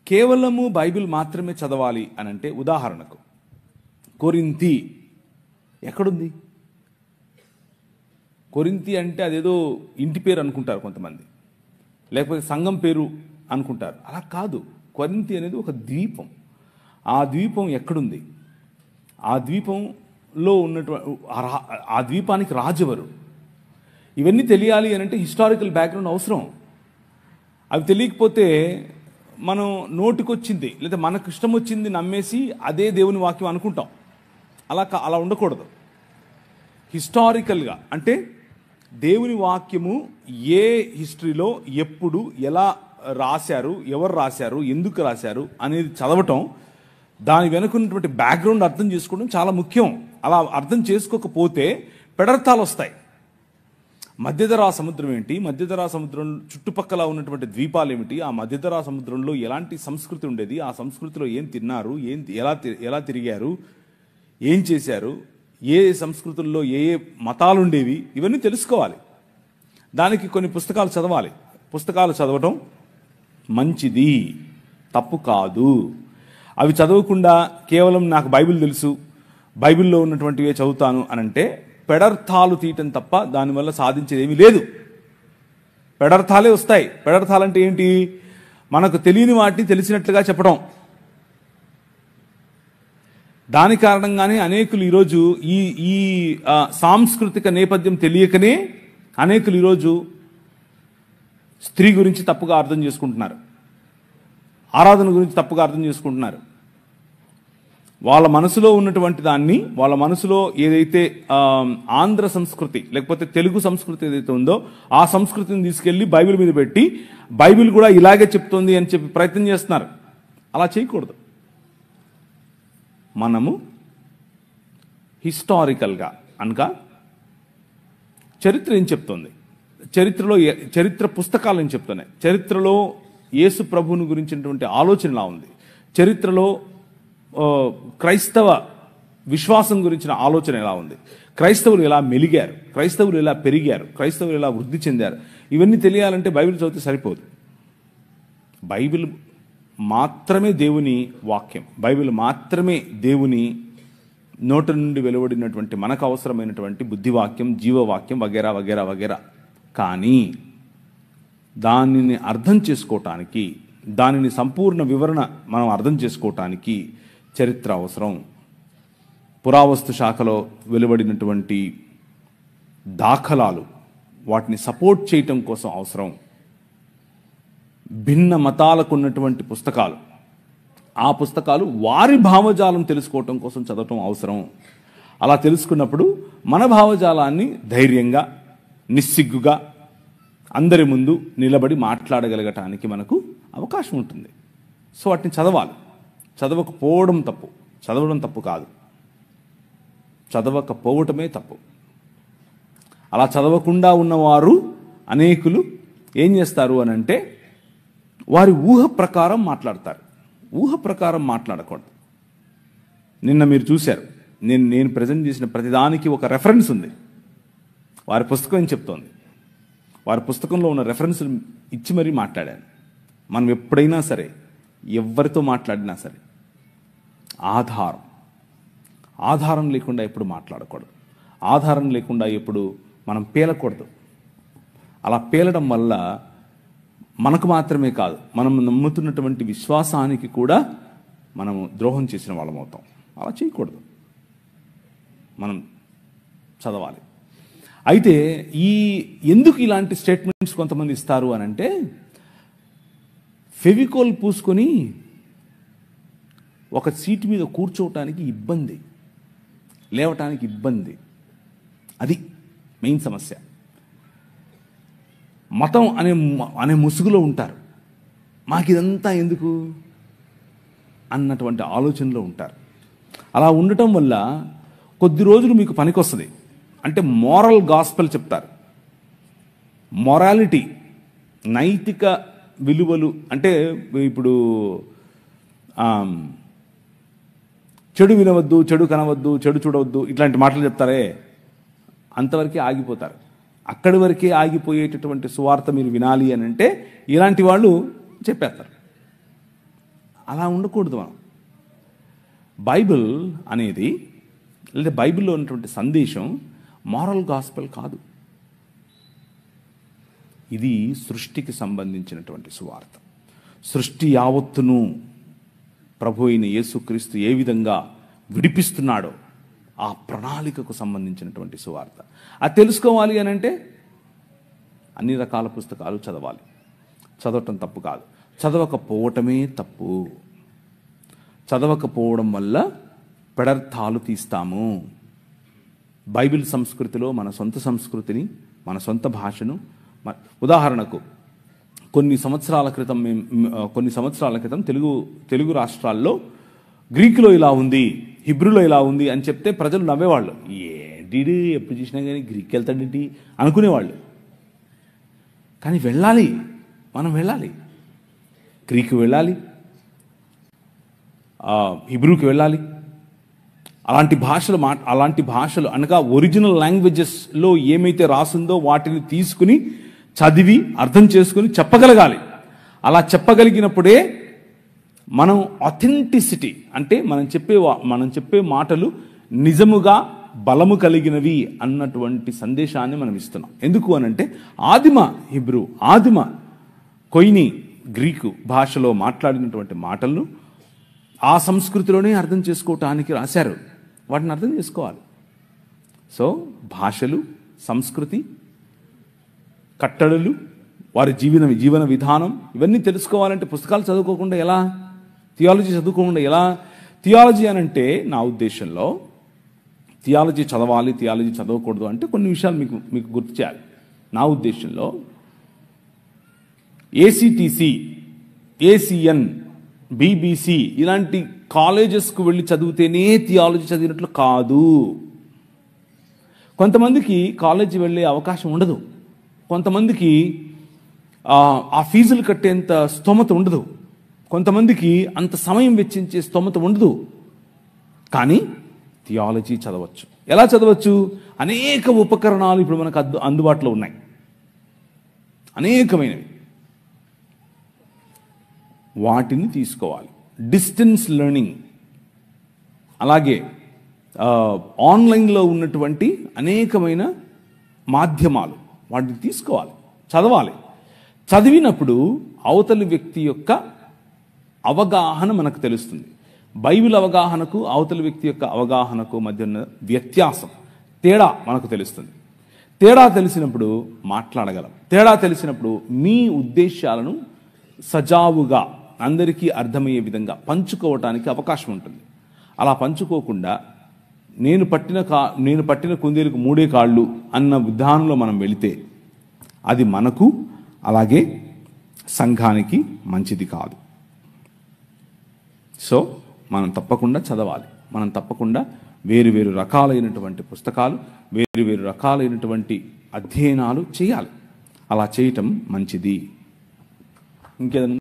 కేవలము బైబిల్ మాత్రమే చదవాలి అని అంటే, ఉదాహరణకు కొరింథీ ఎక్కడుంది? కొరింథీ అంటే అదేదో ఇంటి పేరు అనుకుంటారు కొంతమంది, లేకపోతే సంఘం పేరు అనుకుంటారు. అలా కాదు. కొరింథీ అనేది ఒక ద్వీపం. ఆ ద్వీపం ఎక్కడుంది? ఆ ద్వీపంలో ఉన్నటువంటి ఆ ద్వీపానికి రాజెవరు? ఇవన్నీ తెలియాలి అని అంటే హిస్టారికల్ బ్యాక్గ్రౌండ్ అవసరం. అవి తెలియకపోతే మనం నోటికొచ్చింది లేదా మనకు ఇష్టం వచ్చింది నమ్మేసి అదే దేవుని వాక్యం అనుకుంటాం. అలా ఉండకూడదు. హిస్టారికల్గా అంటే దేవుని వాక్యము ఏ హిస్టరీలో ఎప్పుడు ఎలా రాశారు, ఎవరు రాశారు, ఎందుకు రాశారు అనేది చదవటం, దాని వెనుకున్నటువంటి బ్యాక్గ్రౌండ్ అర్థం చేసుకోవడం చాలా ముఖ్యం. అలా అర్థం చేసుకోకపోతే పెడర్థాలు వస్తాయి. మధ్యధరా సముద్రం ఏంటి, మధ్యధరా సముద్రం చుట్టుపక్కల ఉన్నటువంటి ద్వీపాలు ఏమిటి, ఆ మధ్యధరా సముద్రంలో ఎలాంటి సంస్కృతి ఉండేది, ఆ సంస్కృతిలో ఏం తిన్నారు, ఎలా తిరిగారు, ఏం చేశారు, ఏ సంస్కృతుల్లో ఏ మతాలు ఉండేవి, ఇవన్నీ తెలుసుకోవాలి. దానికి కొన్ని పుస్తకాలు చదవాలి. పుస్తకాలు చదవటం మంచిది, తప్పు కాదు. అవి చదవకుండా కేవలం నాకు బైబిల్ తెలుసు, బైబిల్లో ఉన్నటువంటివే చదువుతాను అనంటే పెడర్థాలు తీయటం తప్ప దానివల్ల సాధించేది ఏమీ లేదు. పెడర్థాలే వస్తాయి. పెడర్థాలంటే ఏంటి? మనకు తెలియని వాటిని తెలిసినట్లుగా చెప్పడం. దాని కారణంగానే అనేకులు ఈరోజు ఈ సాంస్కృతిక నేపథ్యం తెలియకనే అనేకులు ఈరోజు స్త్రీ గురించి తప్పుగా అర్థం చేసుకుంటున్నారు, ఆరాధన గురించి తప్పుగా అర్థం చేసుకుంటున్నారు. వాళ్ళ మనసులో ఉన్నటువంటి దాన్ని, వాళ్ళ మనసులో ఏదైతే ఆంధ్ర సంస్కృతి లేకపోతే తెలుగు సంస్కృతి ఏదైతే ఉందో ఆ సంస్కృతిని తీసుకెళ్లి బైబిల్ మీద పెట్టి బైబిల్ కూడా ఇలాగే చెప్తుంది అని చెప్పి ప్రయత్నం చేస్తున్నారు. అలా చేయకూడదు. మనము హిస్టారికల్గా అనగా చరిత్ర ఏం చెప్తుంది, చరిత్ర పుస్తకాలు ఏం చెప్తున్నాయి, చరిత్రలో యేసు ప్రభువుని గురించినటువంటి ఆలోచన ఎలా ఉంది, చరిత్రలో క్రైస్తవ విశ్వాసం గురించిన ఆలోచన ఎలా ఉంది, క్రైస్తవులు ఎలా మెలిగారు, క్రైస్తవులు ఎలా పెరిగారు, క్రైస్తవులు ఎలా వృద్ధి చెందారు, ఇవన్నీ తెలియాలంటే బైబిల్ చదివితే సరిపోదు. బైబిల్ మాత్రమే దేవుని వాక్యం, బైబిల్ మాత్రమే దేవుని నోట నుండి వెలువడినటువంటి మనకు అవసరమైనటువంటి బుద్ధివాక్యం, జీవవాక్యం వగేరా వగేరా వగేరా. కానీ దానిని అర్థం చేసుకోవటానికి, దానిని సంపూర్ణ వివరణ మనం అర్థం చేసుకోవటానికి చరిత్ర అవసరం. పురావస్తు శాఖలో వెలువడినటువంటి దాఖలాలు, వాటిని సపోర్ట్ చేయటం కోసం అవసరం. భిన్న మతాలకు ఉన్నటువంటి పుస్తకాలు, ఆ పుస్తకాలు వారి భావజాలం తెలుసుకోవటం కోసం చదవటం అవసరం. అలా తెలుసుకున్నప్పుడు మన భావజాలాన్ని ధైర్యంగా, నిస్సిగ్గుగా అందరి ముందు నిలబడి మాట్లాడగలగటానికి మనకు అవకాశం ఉంటుంది. సో వాటిని చదవాలి. చదవకపోవడం తప్పు, చదవడం తప్పు కాదు, చదవకపోవటమే తప్పు. అలా చదవకుండా ఉన్నవారు అనేకులు ఏం చేస్తారు అని అంటే వారి ఊహ ప్రకారం మాట్లాడతారు. ఊహ ప్రకారం మాట్లాడకూడదు. నిన్న మీరు చూశారు, నేను ప్రజెంట్ చేసిన ప్రతిదానికి ఒక రెఫరెన్స్ ఉంది. వారి పుస్తకం ఏం చెప్తోంది, వారి పుస్తకంలో ఉన్న రెఫరెన్స్లు ఇచ్చి మరీ మాట్లాడాను. మనం ఎప్పుడైనా సరే, ఎవరితో మాట్లాడినా సరే ఆధారం లేకుండా ఎప్పుడు మాట్లాడకూడదు. ఆధారం లేకుండా ఎప్పుడు మనం పేలకూడదు. అలా పేలడం వల్ల మనకు మాత్రమే కాదు, మనం నమ్ముతున్నటువంటి విశ్వాసానికి కూడా మనము ద్రోహం చేసిన వాళ్ళం అవుతాం. అలా చేయకూడదు. మనం చదవాలి. అయితే ఎందుకు ఇలాంటి స్టేట్మెంట్స్ కొంతమంది ఇస్తారు అని అంటే, ఫెవికోల్ పూసుకొని ఒక సీటు మీద కూర్చోవటానికి ఇబ్బంది, లేవటానికి ఇబ్బంది. అది మెయిన్ సమస్య. మతం అనే ముసుగులో ఉంటారు. మాకిదంతా ఎందుకు అన్నటువంటి ఆలోచనలో ఉంటారు. అలా ఉండటం వల్ల కొద్ది రోజులు మీకు పనికొస్తుంది. అంటే మోరల్ గాస్పెల్ చెప్తారు. మొరాలిటీ, నైతిక విలువలు. అంటే ఇప్పుడు చెడు వినవద్దు, చెడు కనవద్దు, చెడు చూడవద్దు, ఇట్లాంటి మాటలు చెప్తారే, అంతవరకే ఆగిపోతారు. అక్కడి వరకే ఆగిపోయేటటువంటి సువార్త మీరు వినాలి అని అంటే ఇలాంటి వాళ్ళు చెప్పేస్తారు. అలా ఉండకూడదు మనం. బైబిల్ అనేది లేదా బైబిల్లో ఉన్నటువంటి సందేశం మారల్ గాస్పెల్ కాదు. ఇది సృష్టికి సంబంధించినటువంటి సువార్త. సృష్టి యావత్తును ప్రభు అయిన యేసుక్రీస్తు ఏ విధంగా విడిపిస్తున్నాడో ఆ ప్రణాళికకు సంబంధించినటువంటి సువార్త. అది తెలుసుకోవాలి అని అంటే అన్ని రకాల పుస్తకాలు చదవాలి. చదవటం తప్పు కాదు, చదవకపోవటమే తప్పు. చదవకపోవడం వల్ల పెడర్థాలు తీస్తాము. బైబిల్ సంస్కృతిలో మన సొంత సంస్కృతిని, మన సొంత భాషను, ఉదాహరణకు కొన్ని సంవత్సరాల క్రితం తెలుగు రాష్ట్రాల్లో గ్రీకులో ఇలా ఉంది, హిబ్రూలో ఇలా ఉంది అని చెప్తే ప్రజలు నవ్వేవాళ్ళు. ఏంటి ఎప్పుడు చూసినా కానీ గ్రీక్ వెళ్తాడేంటి అనుకునేవాళ్ళు. కానీ వెళ్ళాలి, మనం వెళ్ళాలి, గ్రీకు వెళ్ళాలి, హిబ్రూకి వెళ్ళాలి. అలాంటి భాషలు అనగా ఒరిజినల్ లాంగ్వేజెస్లో ఏమైతే రాసిందో వాటిని తీసుకుని చదివి అర్థం చేసుకుని చెప్పగలగాలి. అలా చెప్పగలిగినప్పుడే మనం ఆథెంటిసిటీ అంటే మనం చెప్పే మాటలు నిజముగా బలము కలిగినవి అన్నటువంటి సందేశాన్ని మనం ఇస్తున్నాం. ఎందుకు అనంటే ఆదిమ హిబ్రూ, ఆదిమ కొయిని గ్రీకు భాషలో మాట్లాడినటువంటి మాటలను ఆ సంస్కృతిలోనే అర్థం చేసుకోవటానికి రాశారు. వాటిని అర్థం చేసుకోవాలి. సో భాషలు, సంస్కృతి, కట్టడలు, వారి జీవన విధానం ఇవన్నీ తెలుసుకోవాలంటే పుస్తకాలు చదువుకోకుండా ఎలా? థియాలజీ చదువుకోకుండా ఎలా? థియాలజీ అనంటే నా ఉద్దేశంలో థియాలజీ చదవాలి, థియాలజీ చదవకూడదు అంటే కొన్ని విషయాలు మీకు గుర్తు చేయాలి. నా ఉద్దేశంలో ఏసీటీసీ, ఏసీఎన్, బీబీసీ ఇలాంటి కాలేజెస్కు వెళ్ళి చదివితేనే థియాలజీ చదివినట్లు కాదు. కొంతమందికి కాలేజీ వెళ్ళే అవకాశం ఉండదు, కొంతమందికి ఆ ఫీజులు కట్టేంత స్తోమత ఉండదు, కొంతమందికి అంత సమయం వెచ్చించే స్తోమత ఉండదు. కానీ థియాలజీ చదవచ్చు. ఎలా చదవచ్చు? అనేక ఉపకరణాలు ఇప్పుడు మనకు అందుబాటులో ఉన్నాయి, అనేకమైనవి. వాటిని తీసుకోవాలి. డిస్టెన్స్ లెర్నింగ్, అలాగే ఆన్లైన్లో ఉన్నటువంటి అనేకమైన మాధ్యమాలు, వాటిని తీసుకోవాలి, చదవాలి. చదివినప్పుడు అవతలి వ్యక్తి యొక్క అవగాహన మనకు తెలుస్తుంది. బైబిల్ అవగాహనకు అవతలి వ్యక్తి యొక్క అవగాహనకు మధ్య ఉన్న వ్యత్యాసం, తేడా మనకు తెలుస్తుంది. తేడా తెలిసినప్పుడు మాట్లాడగలం. తేడా తెలిసినప్పుడు మీ ఉద్దేశాలను సజావుగా అందరికీ అర్థమయ్యే విధంగా పంచుకోవటానికి అవకాశం ఉంటుంది. అలా పంచుకోకుండా నేను పట్టిన కుందేలుకు 3 కాళ్ళు అన్న విధానంలో మనం వెళితే అది మనకు అలాగే సంఘానికి మంచిది కాదు. సో మనం తప్పకుండా చదవాలి. మనం తప్పకుండా వేరు రకాలైనటువంటి పుస్తకాలు, వేరు రకాలైనటువంటి అధ్యయనాలు చేయాలి. అలా చేయటం మంచిది. ఇంకేదైనా